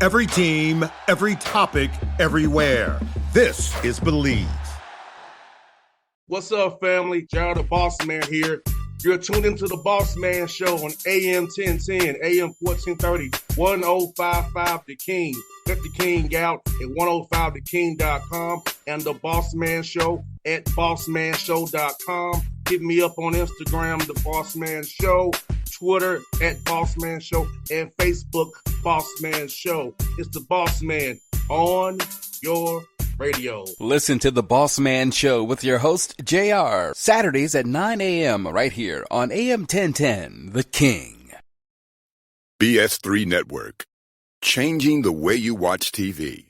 Every team, every topic, everywhere. This is Believe. What's up, family? Jared the Bossman here. You're tuned into the Bossman Show on AM 1010, AM 1430, 1055 The King. Check The King out at 105theking.com and the Bossman Show at bossmanshow.com. Hit me up on Instagram, The Bossman Show, Twitter at Bossman Show, and Facebook, Bossman Show. It's the Bossman on your radio. Listen to the Bossman Show with your host, JR, Saturdays at 9 a.m. right here on AM 1010, The King. BS3 Network, changing the way you watch TV.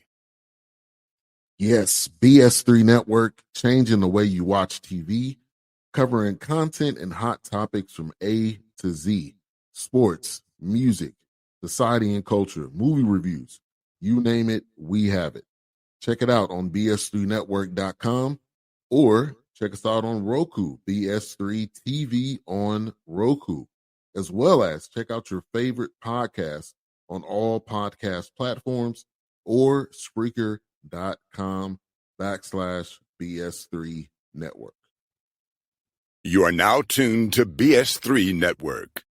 Yes, BS3 Network, changing the way you watch TV, covering content and hot topics from A to Z, sports, music, society and culture, movie reviews, you name it, we have it. Check it out on bs3network.com or check us out on Roku, BS3 TV on Roku, as well as check out your favorite podcast on all podcast platforms or Spreaker.com/BS3 Network. You are now tuned to BS3 Network.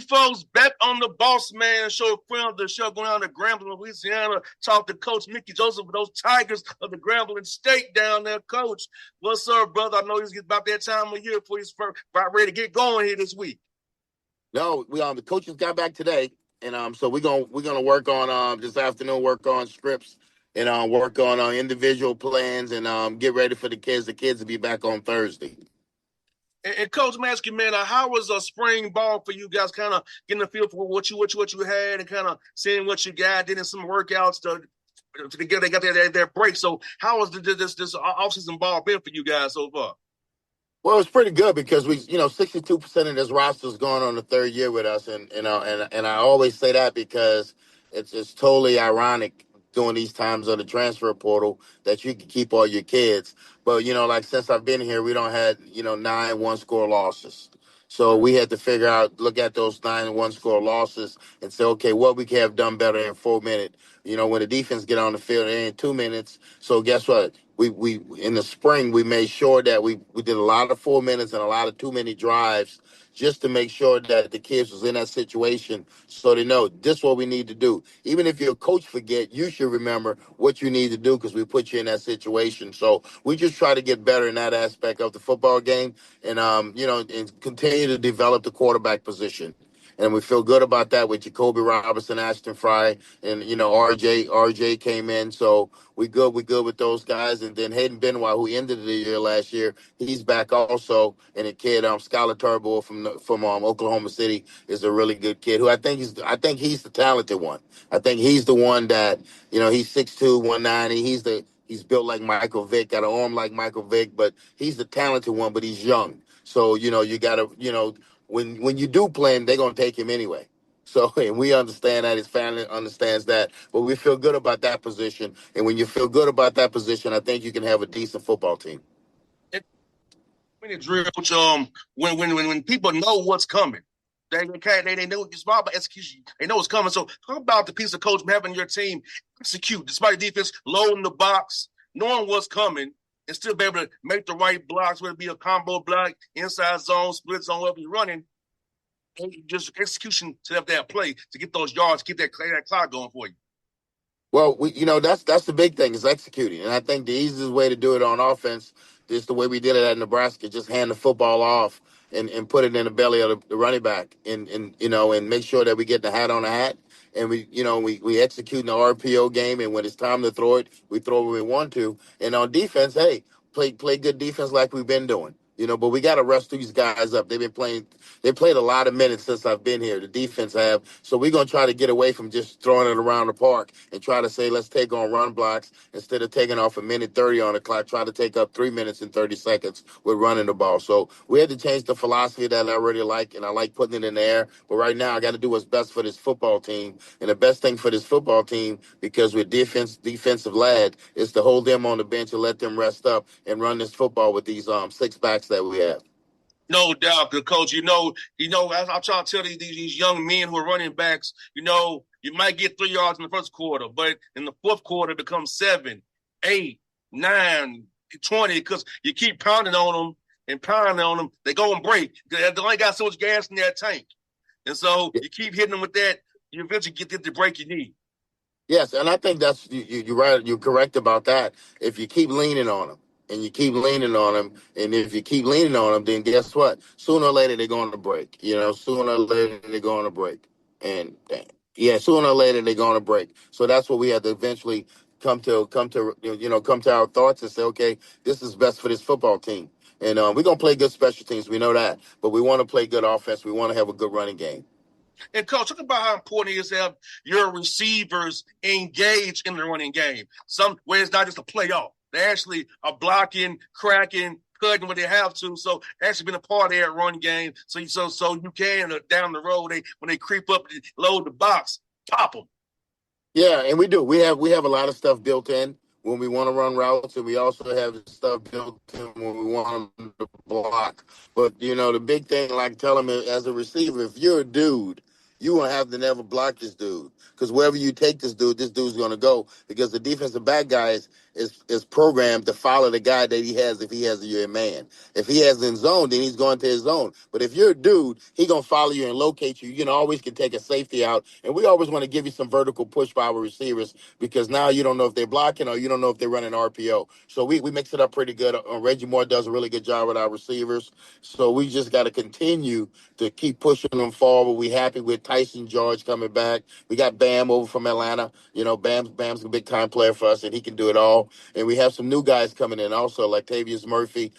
Folks, back on the Bossman Show, friend of the show, going down to Grambling, Louisiana, talk to Coach Mickey Joseph with those Tigers of the Grambling State down there. Coach, what's up, brother? I know it's about that time of year before he's about ready to get going here this week. No, the coaches got back today, and so we're gonna work on this afternoon, work on scripts and work on individual plans and get ready for the kids. The kids will be back on Thursday. And Coach, I'm asking, man, how was spring ball for you guys? Kind of getting a feel for what you had, and kind of seeing what you got, getting some workouts to get they got their break. So how was this off-season ball been for you guys so far? Well, it's pretty good because 62% of this roster is going on the third year with us, and I always say that because it's totally ironic during these times of the transfer portal that you can keep all your kids. But, since I've been here, we don't had, 9 one-score losses. So we had to look at those 9 one-score losses and say, okay, what we can have done better in 4 minutes. When the defense get on the field in 2 minutes. So guess what? We in the spring, we made sure that we did a lot of 4 minutes and a lot of 2-minute drives just to make sure that the kids was in that situation so they know this is what we need to do. Even if your coach forget, you should remember what you need to do because we put you in that situation. So we just try to get better in that aspect of the football game and and continue to develop the quarterback position. And we feel good about that with Jacoby Robinson, Ashton Fry, and RJ came in. So we good with those guys. And then Hayden Benoit, who ended the year last year, he's back also. And a kid, Skylar Turnbull from Oklahoma City, is a really good kid who I think he's the talented one. I think he's the one that he's 6'2", 190. He's built like Michael Vick, got an arm like Michael Vick, but he's the talented one. But he's young, so you gotta When you do play him, they're going to take him anyway. So, and we understand that. His family understands that. But we feel good about that position. And when you feel good about that position, I think you can have a decent football team. When it drills, when people know what's coming, they know it's all about execution. They know what's coming. So talk about the piece of coach having your team execute, despite the defense loading the box, knowing what's coming, and still be able to make the right blocks, whether it be a combo block, inside zone, split zone, whatever you're running. And just execution to have that play to get those yards, keep that clock going for you. Well, that's the big thing is executing. And I think the easiest way to do it on offense is the way we did it at Nebraska, just hand the football off and put it in the belly of the running back and make sure that we get the hat on the hat and we execute in the RPO game, and when it's time to throw it, we throw where we want to. And on defense, hey, play good defense like we've been doing. But we got to rest these guys up. They played a lot of minutes since I've been here. The defense have. So we're going to try to get away from just throwing it around the park and try to say, let's take on run blocks instead of taking off a minute 30 on the clock, try to take up 3 minutes and 30 seconds with running the ball. So we had to change the philosophy that I really like, and I like putting it in the air. But right now, I got to do what's best for this football team. And the best thing for this football team, because we're defensive led, is to hold them on the bench and let them rest up and run this football with these six backs that we have. No doubt, good coach. As I'm trying to tell these young men who are running backs, you might get 3 yards in the first quarter, but in the fourth quarter, it becomes 7, 8, 9, 20, because you keep pounding on them and pounding on them. They go and break. They only got so much gas in their tank. And so you keep hitting them with that, you eventually get the break you need. Yes, and I think that's you're right. You're correct about that. If you keep leaning on them, and you keep leaning on them, and if you keep leaning on them, then guess what? Sooner or later they're going to break. Sooner or later they're going to break, and yeah, sooner or later they're going to break. So that's what we have to eventually come to our thoughts and say, okay, this is best for this football team, and we're gonna play good special teams. We know that, but we want to play good offense. We want to have a good running game. And coach, talk about how important it is to have your receivers engaged in the running game. Some where it's not just a playoff. They actually are blocking, cracking, cutting when they have to. So actually been a part of that run game. So you can down the road when they creep up and load the box, pop them. Yeah, and we do. We have a lot of stuff built in when we want to run routes, and we also have stuff built in when we want them to block. But the big thing, like tell them as a receiver, if you're a dude, you won't have to never block this dude, because wherever you take this dude's going to go, because the defensive back guy is programmed to follow the guy that he has if he has your man. If he has in zone, then he's going to his zone. But if you're a dude, he going to follow you and locate you. Always can take a safety out. And we always want to give you some vertical push by our receivers, because now you don't know if they're blocking or you don't know if they're running RPO. So we mix it up pretty good. Reggie Moore does a really good job with our receivers. So we just got to continue to keep pushing them forward. We happy with Tyson George coming back. We got Bam over from Atlanta. Bam's a big time player for us, and he can do it all. And we have some new guys coming in also, like Tavius Murphy,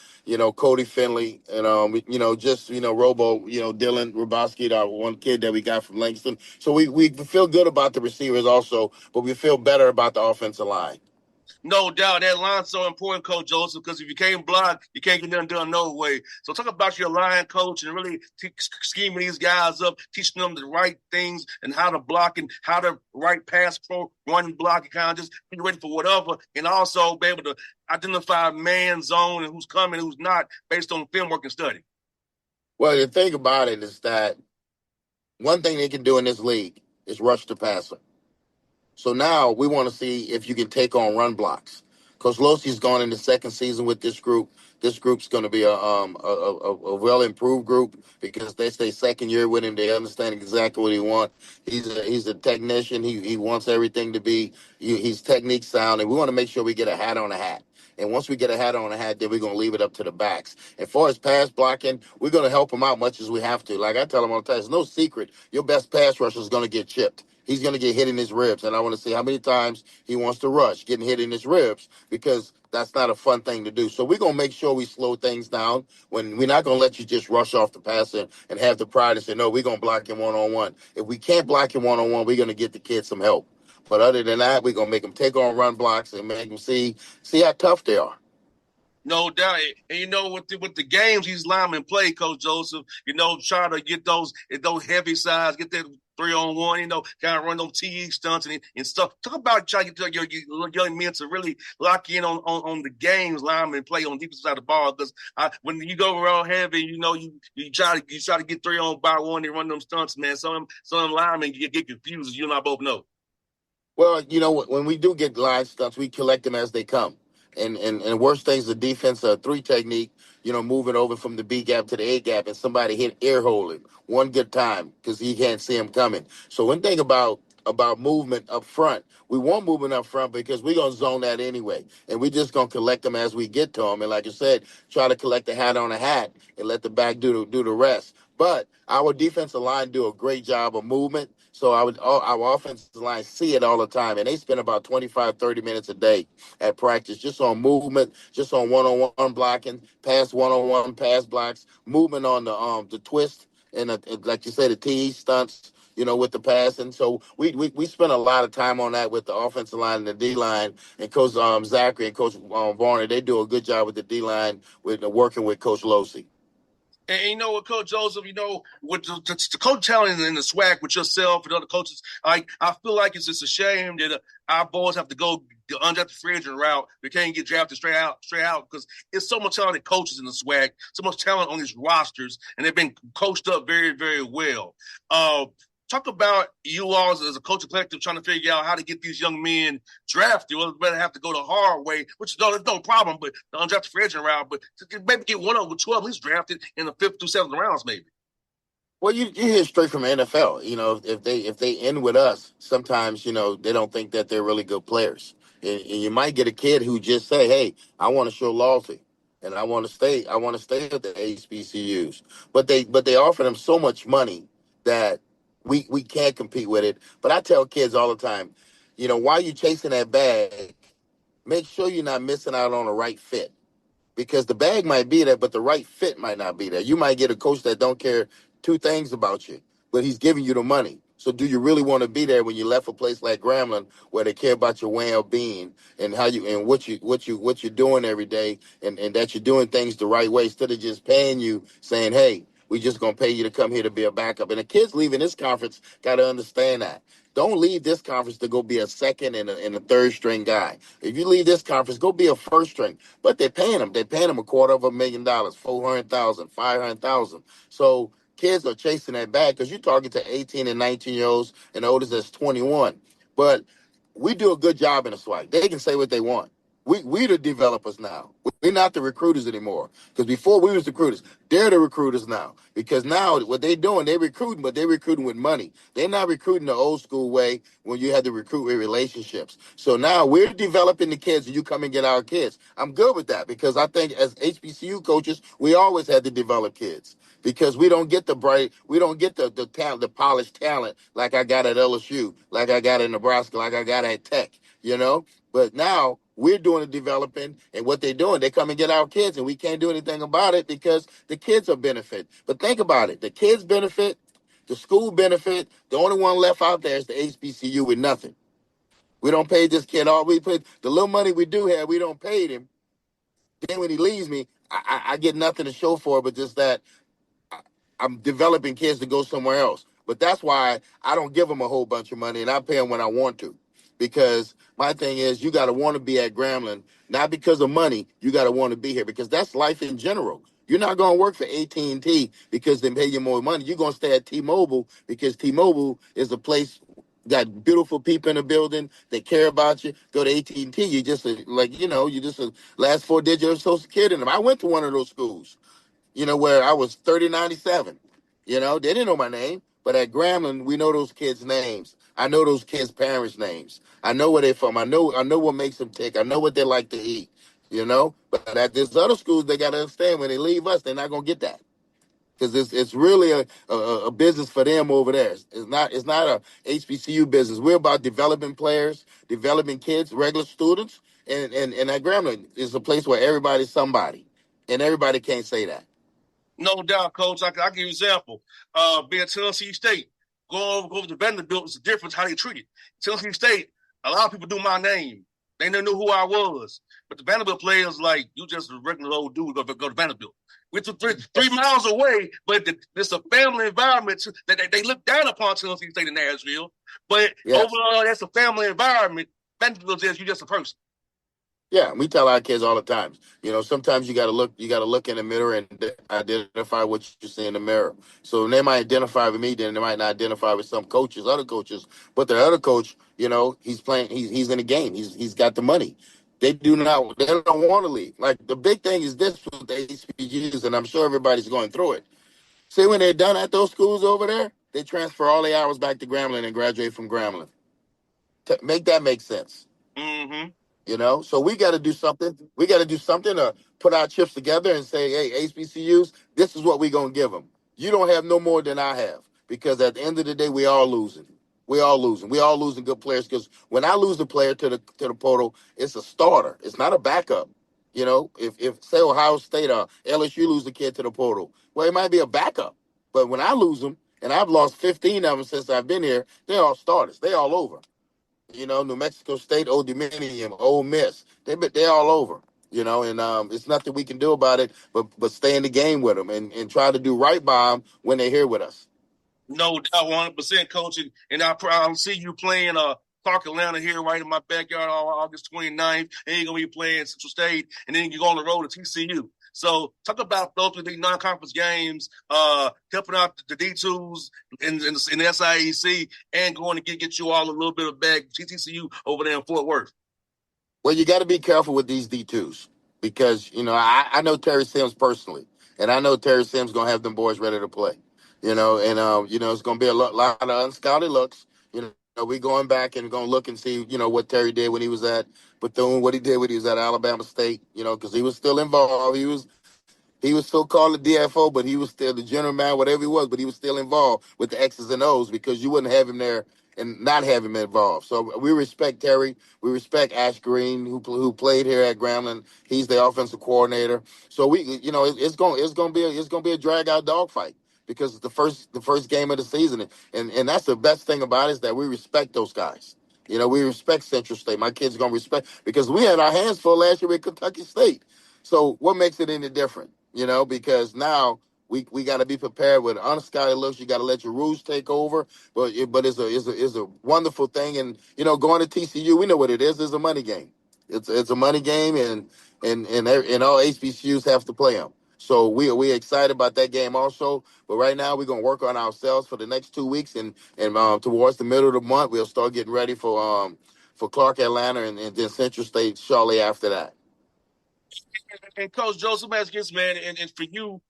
Cody Finley, and Robo, Dylan Roboski, our one kid that we got from Langston. So we feel good about the receivers also, but we feel better about the offensive line. No doubt. That line's so important, Coach Joseph, because if you can't block, you can't get nothing done no way. So talk about your line coach and really scheming these guys up, teaching them the right things and how to block and how to right pass pro, run, block, and kind of just be ready for whatever. And also be able to identify man zone and who's coming, who's not, based on film work and study. Well, the thing about it is that one thing they can do in this league is rush the passer. So now we want to see if you can take on run blocks. Coach Losey's gone in the second season with this group. This group's going to be a well improved group, because they stay second year with him. They understand exactly what he wants. He's a technician. He wants everything to be. He's technique sound, and we want to make sure we get a hat on a hat. And once we get a hat on a hat, then we're going to leave it up to the backs. And far as pass blocking, we're going to help him out much as we have to. Like I tell him all the time, it's no secret. Your best pass rusher is going to get chipped. He's going to get hit in his ribs. And I want to see how many times he wants to rush, getting hit in his ribs, because that's not a fun thing to do. So we're going to make sure we slow things down. When we're not going to let you just rush off the passer and have the pride and say, no, we're going to block him one-on-one. If we can't block him one-on-one, we're going to get the kid some help. But other than that, we're going to make them take on run blocks and make them see how tough they are. No doubt. And with the games these linemen play, Coach Joseph, try to get those heavy sides, get that 3-on-1, kind of run those TE stunts and stuff. Talk about trying to get your young men to really lock in on the games linemen play on the defensive side of the ball. Because when you go around heavy, you try to get 3-on-1 and run them stunts, man. Some linemen get confused, as you and I both know. Well, when we do get line stunts, we collect them as they come. And worst things, the defense 3 technique, moving over from the B gap to the A gap, and somebody hit ear hole him one good time because he can't see him coming. So one thing about movement up front, we want movement up front because we're going to zone that anyway. And we're just going to collect them as we get to them. And like I said, try to collect the hat on a hat and let the back do the rest. But our defensive line do a great job of movement. So our offensive line see it all the time, and they spend about 25, 30 minutes a day at practice just on movement, just on one-on-one blocking, pass one-on-one pass blocks, movement on the twist, and like you said, the TE stunts, with the passing. So we spent a lot of time on that with the offensive line and the D line, and Coach Zachary and Coach Varner. They do a good job with the D line with working with Coach Losey. And you know what, Coach Joseph, with the coach talent and the swag with yourself and other coaches, I feel like it's just a shame that our boys have to go the undrafted free agent route. They can't get drafted straight out because it's so much talented coaches in the swag, so much talent on these rosters, and they've been coached up very, very well. Talk about you all as a coaching collective trying to figure out how to get these young men drafted. Well, better have to go the hard way, which is no problem, but the undrafted free agent route. But maybe get one of them, 12 at least drafted in the 5th through 7th rounds, maybe. Well, you hear straight from NFL. If they end with us, sometimes they don't think that they're really good players, and you might get a kid who just say, "Hey, I want to show loyalty, and I want to stay. I want to stay at the HBCUs." But they offer them so much money that we can't compete with it. But I tell kids all the time, while you're chasing that bag, make sure you're not missing out on the right fit, because the bag might be there, but the right fit might not be there. You might get a coach that don't care two things about you, but he's giving you the money. So do you really want to be there when you left a place like Grambling, where they care about your well-being and how you and what you're doing every day, and that you're doing things the right way, instead of just paying you, saying, "Hey, we just gonna pay you to come here to be a backup." And the kids leaving this conference got to understand that. Don't leave this conference to go be a second and a third string guy. If you leave this conference, go be a first string. But they're paying them. They're paying them $250,000, 400,000, 500,000. So kids are chasing that bag because you're talking to 18 and 19-year-olds, and the oldest is 21. But we do a good job in the SWAC. They can say what they want. We the developers now. We're not the recruiters anymore. Because before we was the recruiters, they're the recruiters now. Because now what they're doing, they're recruiting, but they're recruiting with money. They're not recruiting the old school way when you had to recruit with relationships. So now we're developing the kids, and you come and get our kids. I'm good with that, because I think as HBCU coaches, we always had to develop kids, because we don't get the talent, the polished talent like I got at LSU, like I got at Nebraska, like I got at Tech. But now we're doing the developing, and what they're doing, they come and get our kids, and we can't do anything about it because the kids are benefit. But think about it: the kids benefit, the school benefit. The only one left out there is the HBCU with nothing. We don't pay this kid all. We pay the little money we do have. We don't pay him. Then when he leaves me, I get nothing to show for it, but just that I'm developing kids to go somewhere else. But that's why I don't give them a whole bunch of money, and I pay them when I want to. Because my thing is, you got to want to be at Grambling, not because of money. You got to want to be here, because that's life in general. You're not going to work for AT&T because they pay you more money. You're going to stay at T-Mobile because T-Mobile is a place, got beautiful people in the building. They care about you. Go to AT&T, you just you just a last four digit of Social Security. And I went to one of those schools, where I was 3097. They didn't know my name, but at Grambling, we know those kids' names. I know those kids' parents' names. I know where they're from. I know what makes them tick. I know what they like to eat. But at these other schools, they got to understand, when they leave us, they're not going to get that. Because it's really a business for them over there. It's not a HBCU business. We're about developing players, developing kids, regular students, and at Grambling is a place where everybody's somebody, and everybody can't say that. No doubt, Coach. I'll give you an example. Being Tennessee State, go over to Vanderbilt is the difference how they treat it. Tennessee State, a lot of people knew my name. They never knew who I was. But the Vanderbilt players, like, you just a regular old dude, go to Vanderbilt. We're 3 miles away, but it's a family environment. They look down upon Tennessee State in Nashville. But Yes. overall, that's a family environment. Vanderbilt is, you're just a person. Yeah, we tell our kids all the time. Sometimes you gotta look in the mirror and identify what you see in the mirror. So they might identify with me, then they might not identify with other coaches. But the other coach, he's playing, he's in the game. He's got the money. They don't want to leave. Like, the big thing is this with the HBCUs, and I'm sure everybody's going through it. See, when they're done at those schools over there, they transfer all the hours back to Grambling and graduate from Grambling. Make that make sense. Mm-hmm. So we got to do something. We got to do something to put our chips together and say, hey, HBCUs, this is what we're going to give them. You don't have no more than I have, because at the end of the day, we all losing. We all losing. We all losing good players because when I lose a player to the portal, it's a starter. It's not a backup. You know, if say Ohio State or LSU lose a kid to the portal, well, it might be a backup. But when I lose them, and I've lost 15 of them since I've been here, they're all starters. They all over. You know, New Mexico State, Old Dominion, Ole Miss, they're all over. You know, and it's nothing we can do about it, but stay in the game with them and try to do right by them when they're here with us. No doubt, 100%, coach. And I'll see you playing Clark Atlanta here right in my backyard on August 29th. And you're going to be playing Central State. And then you go on the road to TCU. So talk about those three non-conference games, helping out the D2s in the SIAC and going to get you all a little bit of back TCU over there in Fort Worth. Well, you got to be careful with these D2s because, you know, I know Terry Sims personally, and I know Terry Sims going to have them boys ready to play, you know, and, you know, it's going to be a lot of unscouted looks. You know, we going back and going to look and see, you know, what Terry did when he was at Bethune, what he did when he was at Alabama State, you know, because he was still involved. He was still called the DFO, but he was still the general man, whatever he was, but he was still involved with the X's and O's because you wouldn't have him there and not have him involved. So we respect Terry. We respect Ash Green, who played here at Grambling. He's the offensive coordinator. So you know, it's gonna be a drag out dogfight because it's the first game of the season, and that's the best thing about it is that we respect those guys. You know, we respect Central State. My kids are gonna respect because we had our hands full last year with Kentucky State. So what makes it any different? You know, because now we got to be prepared with unscouted looks. You got to let your rules take over. But it's a wonderful thing. And you know, going to TCU, we know what it is. It's a money game. It's a money game, and all HBCUs have to play them. So we excited about that game also. But right now we're gonna work on ourselves for the next 2 weeks, and towards the middle of the month we'll start getting ready for Clark Atlanta and then Central State shortly after that. And Coach Joseph Haskins, man, and for you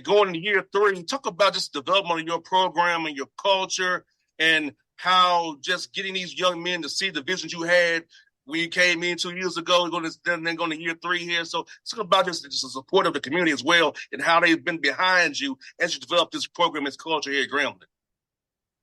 going into year 3, talk about just development of your program and your culture and how just getting these young men to see the visions you had when you came in 2 years ago, then going to year 3 here. So talk about just the support of the community as well and how they've been behind you as you develop this program, this culture here at Grambling.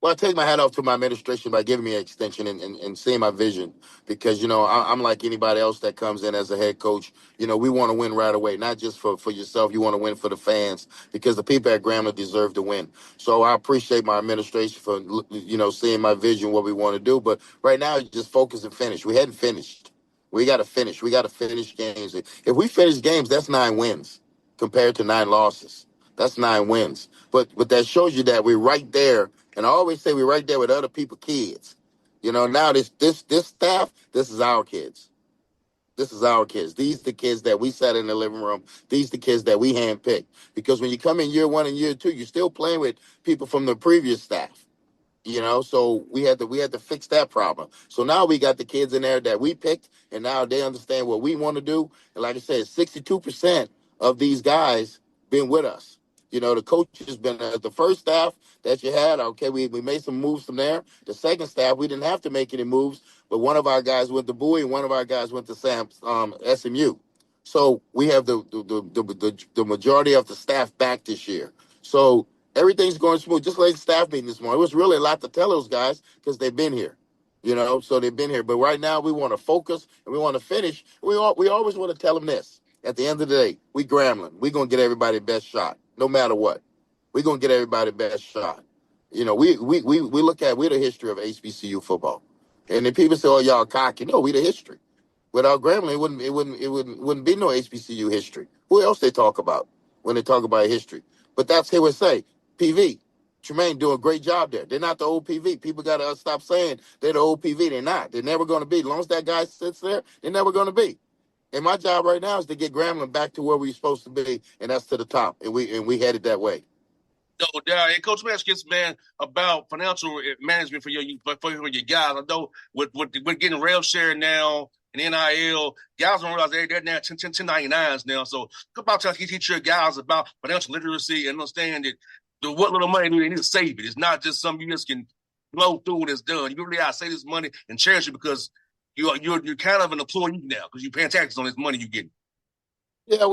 Well, I take my hat off to my administration by giving me an extension and seeing my vision because, you know, I'm like anybody else that comes in as a head coach. You know, we want to win right away, not just for yourself. You want to win for the fans because the people at Grambling deserve to win. So I appreciate my administration for, you know, seeing my vision, what we want to do. But right now, just focus and finish. We hadn't finished. We got to finish. We got to finish games. If we finish games, that's 9 wins compared to 9 losses. That's 9 wins. But that shows you that we're right there. And I always say we're right there with other people's kids. You know, now this staff, this is our kids. This is our kids. These the kids that we sat in the living room. These the kids that we handpicked. Because when you come in year 1 and year 2, you're still playing with people from the previous staff. You know, so we had to fix that problem. So now we got the kids in there that we picked, and now they understand what we want to do. And like I said, 62% of these guys been with us. You know, the coach has been the first staff that you had. Okay, we made some moves from there. The second staff, we didn't have to make any moves, but one of our guys went to Bowie, and one of our guys went to SMU. So we have the majority of the staff back this year. So everything's going smooth. Just like the staff meeting this morning. It was really a lot to tell those guys because they've been here. You know, so they've been here. But right now we want to focus and we want to finish. We always want to tell them this. At the end of the day, we Grambling. We're going to get everybody best shot, no matter what. We're going to get everybody best shot. You know, we're the history of HBCU football. And then people say, oh, y'all cocky. No, we the history. Without Grambling, it wouldn't be no HBCU history. Who else they talk about when they talk about history? But that's here we say, PV. Tremaine doing a great job there. They're not the old PV. People got to stop saying they're the old PV. They're not. They're never going to be. As long as that guy sits there, they're never going to be. And my job right now is to get Grambling back to where we're supposed to be, and that's to the top. And we headed that way. No doubt. And Coach Haskins, man, about financial management for your guys. I know with getting rev share now and NIL, guys don't realize they're now 1099s now. So talk about how you teach your guys about financial literacy and understand that what little money they need to save it. It's not just something you just can blow through when it's done. You really got to save this money and cherish it because you're kind of an employee now because you're paying taxes on this money you get. Yeah,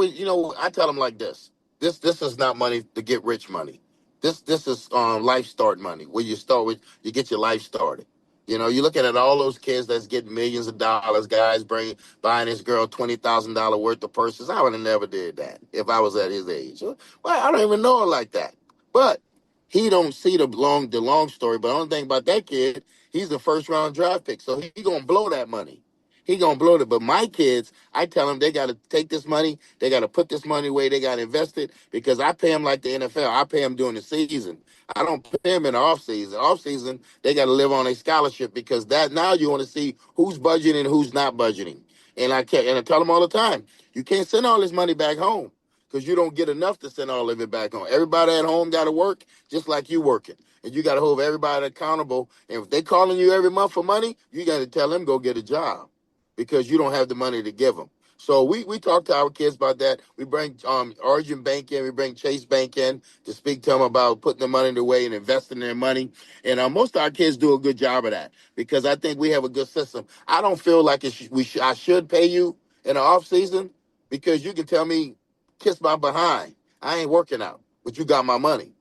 I tell them like this. This is not money to get rich money. This is life start money, where you start with, you get your life started. You know, you're looking at all those kids that's getting millions of dollars, guys buying this girl $20,000 worth of purses. I would have never did that if I was at his age. Well, I don't even know her like that. But he don't see the long story. But the only thing about that kid, he's the first round draft pick, so he gonna blow that money. He gonna blow it. But my kids, I tell them they gotta take this money, they gotta put this money away, they gotta invest it, because I pay them like the NFL. I pay them during the season. I don't pay them in the off season. Off season, they got to live on a scholarship, because that now you want to see who's budgeting and who's not budgeting. And I tell them all the time, you can't send all this money back home, because you don't get enough to send all of it back home. Everybody at home got to work just like you working, and you got to hold everybody accountable. And if they calling you every month for money, you got to tell them go get a job, because you don't have the money to give them. So we talk to our kids about that. We bring Origin Bank in, we bring Chase Bank in to speak to them about putting the money away and investing their money. And most of our kids do a good job of that, because I think we have a good system. I don't feel like I should pay you in the off season, because you can tell me, kiss my behind, I ain't working out, but you got my money.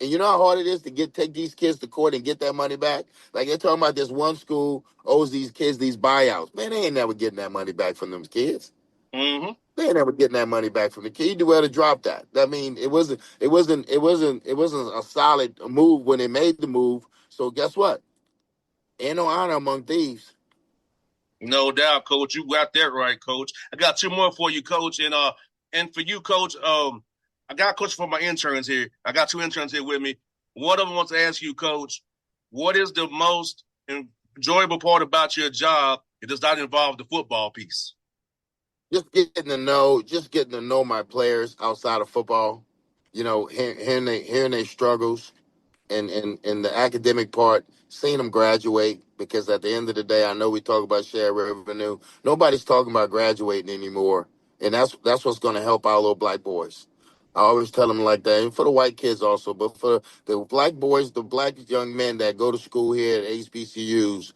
And you know how hard it is to take these kids to court and get that money back? Like, they're talking about this one school owes these kids these buyouts. Man, they ain't never getting that money back from them kids. Mm-hmm. They ain't never getting that money back from the kid. You do well to drop that. I mean, it wasn't a solid move when they made the move. So guess what? Ain't no honor among thieves. No doubt, Coach. You got that right, Coach. I got two more for you, Coach, and for you, Coach. I got Coach for my interns here. I got two interns here with me. One of them wants to ask you, Coach, what is the most enjoyable part about your job? It does not involve the football piece. Just getting to know my players outside of football. You know, hearing their struggles, and the academic part, seeing them graduate, because at the end of the day, I know we talk about shared revenue. Nobody's talking about graduating anymore, and that's what's going to help our little black boys. I always tell them like that, and for the white kids also, but for the black boys, the black young men that go to school here at HBCUs,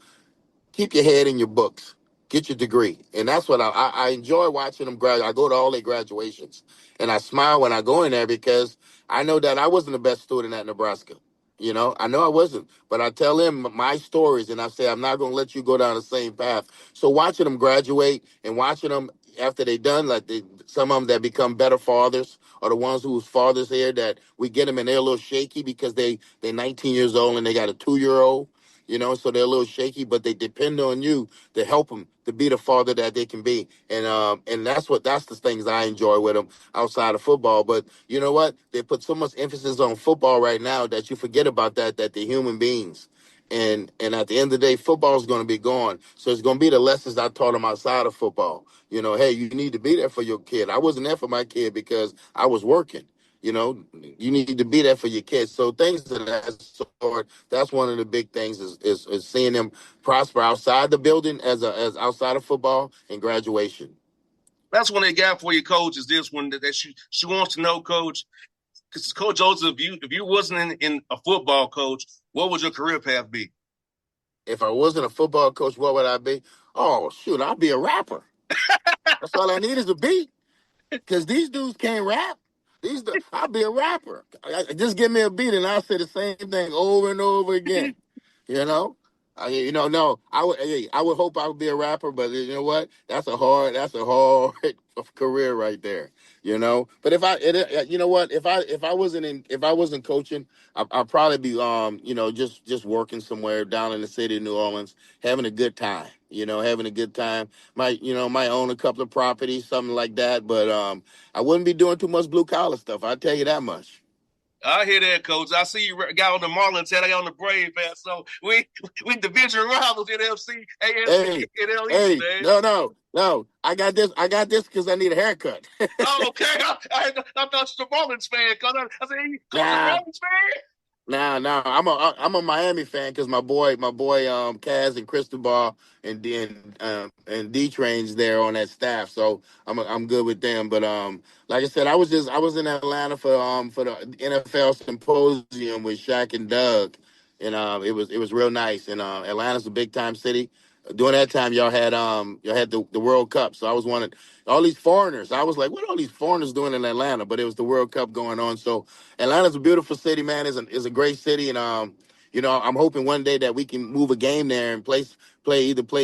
keep your head in your books, get your degree. And that's what I enjoy watching them graduate. I go to all their graduations, and I smile when I go in there, because I know that I wasn't the best student at Nebraska. You know, I know I wasn't, but I tell them my stories, and I say, I'm not going to let you go down the same path. So watching them graduate, and watching them after they done, like some of them that become better fathers, are the ones whose fathers here, that we get them and they're a little shaky, because they're 19 years old and they got a 2-year-old. You know, so they're a little shaky, but they depend on you to help them to be the father that they can be. And that's the things I enjoy with them outside of football. But you know what? They put so much emphasis on football right now that you forget about that they're human beings. And at the end of the day, football is going to be gone. So it's going to be the lessons I taught them outside of football. You know, hey, you need to be there for your kid. I wasn't there for my kid because I was working. You know, you need to be there for your kids. So things of that sort. That's one of the big things, is seeing them prosper outside the building, as outside of football, and graduation. That's one they got for you, Coach. Is this one that she wants to know, Coach? Because Coach Joseph, if you wasn't in a football coach, what would your career path be? If I wasn't a football coach, what would I be? Oh shoot, I'd be a rapper. That's all I need is a beat. Because these dudes can't rap. I'll be a rapper. Just give me a beat and I'll say the same thing over and over again. You know, no, I would hope I would be a rapper, but you know what? That's a hard career right there. You know, but you know what? If I wasn't coaching, I'd probably be just working somewhere down in the city of New Orleans, having a good time. You know, having a good time. Might own a couple of properties, something like that. But I wouldn't be doing too much blue collar stuff. I'll tell you that much. I hear that, Coach. I see you got on the Marlins hat, I got on the Brave hat. So we division rivals in NFC, AFC, Hey, and L East, hey, man. no. I got this because I need a haircut. Oh, okay. I thought you were a Marlins fan. I said, hey, Coach, a Nah, Marlins fan? nah. I'm a Miami fan, because my boy Kaz and Cristobal and D Train's there on that staff, so I'm good with them. But like I said, I was in Atlanta for the NFL symposium with Shaq and Doug, and it was real nice. And Atlanta's a big time city. During that time, y'all had the World Cup. So I was wanting all these foreigners. I was like, what are all these foreigners doing in Atlanta? But it was the World Cup going on. So Atlanta's a beautiful city, man. Is a great city, and I'm hoping one day that we can move a game there and play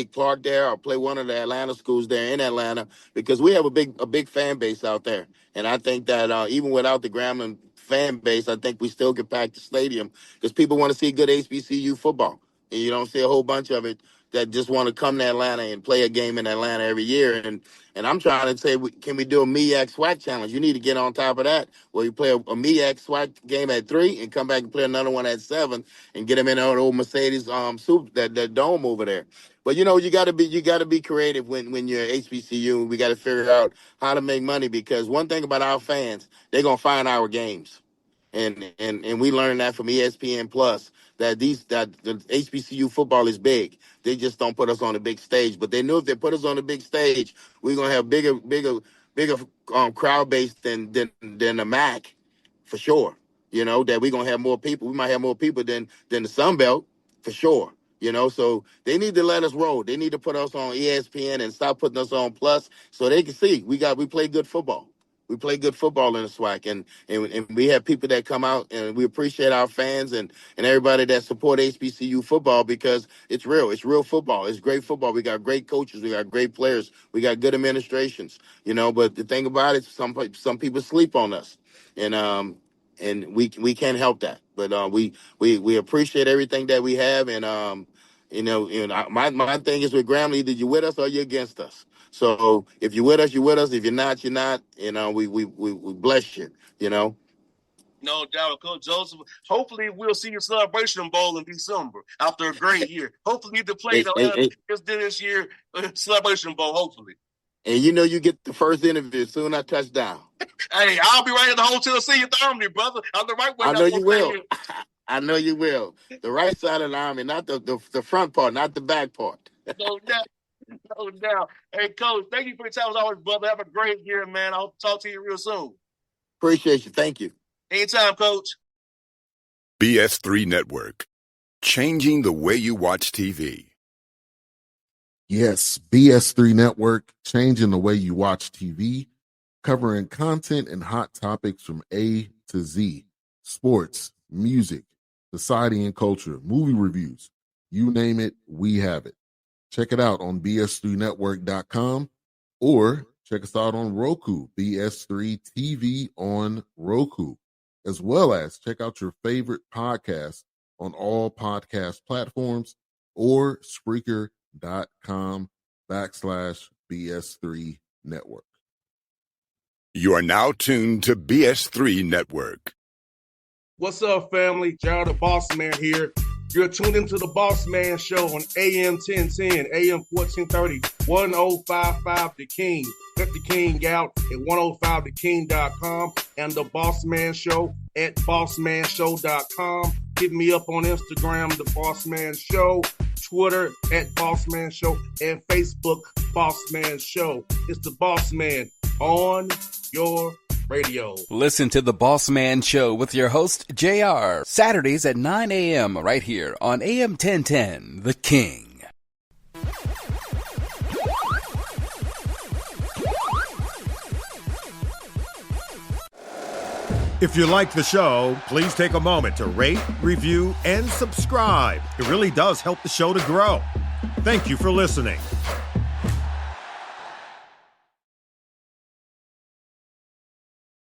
Clark there or play one of the Atlanta schools there in Atlanta, because we have a big fan base out there. And I think that even without the Grambling fan base, I think we still get pack the stadium because people want to see good HBCU football. And you don't see a whole bunch of it that just want to come to Atlanta and play a game in Atlanta every year. And I'm trying to say, can we do a MEAC SWAC challenge? You need to get on top of that, where you play a MEAC SWAC game at 3 and come back and play another one at 7 and get them in that old Mercedes that dome over there. But you got to be creative when you're HBCU. We got to figure out how to make money, because one thing about our fans, they're gonna find our games. And we learned that from ESPN Plus, that the HBCU football is big. They just don't put us on the big stage. But they knew if they put us on the big stage, we're gonna have bigger crowd base than the MAC, for sure. That we're gonna have more people. We might have more people than the Sun Belt, for sure. So they need to let us roll. They need to put us on ESPN and stop putting us on Plus, so they can see we play good football. We play good football in the SWAC, and we have people that come out, and we appreciate our fans and everybody that support HBCU football, because it's real. It's real football. It's great football. We got great coaches. We got great players. We got good administrations. But the thing about it, some people sleep on us, and we can't help that. But we appreciate everything that we have, and my thing is with Grambling, either you with us or you're against us. So if you're with us, you're with us. If you're not, you're not. We bless you. No doubt, Coach Joseph. Hopefully, we'll see your Celebration Bowl in December after a great year. Hopefully, you can play this year Celebration Bowl. Hopefully. And you get the first interview as soon as I touch down. Hey, I'll be right at the hotel seeing the Army, brother. I'm the right way. I know you will. I know you will. The right side of the Army, not the front part, not the back part. No doubt. No doubt. Hey, Coach, thank you for your time as always, brother. Have a great year, man. I'll talk to you real soon. Appreciate you. Thank you. Anytime, Coach. BS3 Network. Changing the way you watch TV. Yes, BS3 Network, changing the way you watch TV, covering content and hot topics from A to Z. Sports, music, society and culture, movie reviews. You name it, we have it. Check it out on bs3network.com or check us out on Roku, BS3 TV on Roku, as well as check out your favorite podcast on all podcast platforms or Spreaker.com/BS3 Network. You are now tuned to BS3 Network. What's up, family? Gerald the Bossman here. You're tuned into the Bossman Show on AM 1010, AM 1430, 1055 The King. Check The King out at 105theking.com and the Bossman Show at bossmanshow.com. Hit me up on Instagram, The Bossman Show, Twitter at Bossman Show, and Facebook, Bossman Show. It's the Bossman on your radio. Listen to The Bossman Show with your host, JR, Saturdays at 9 a.m. right here on AM 1010, The King. If you like the show, please take a moment to rate, review, and subscribe. It really does help the show to grow. Thank you for listening.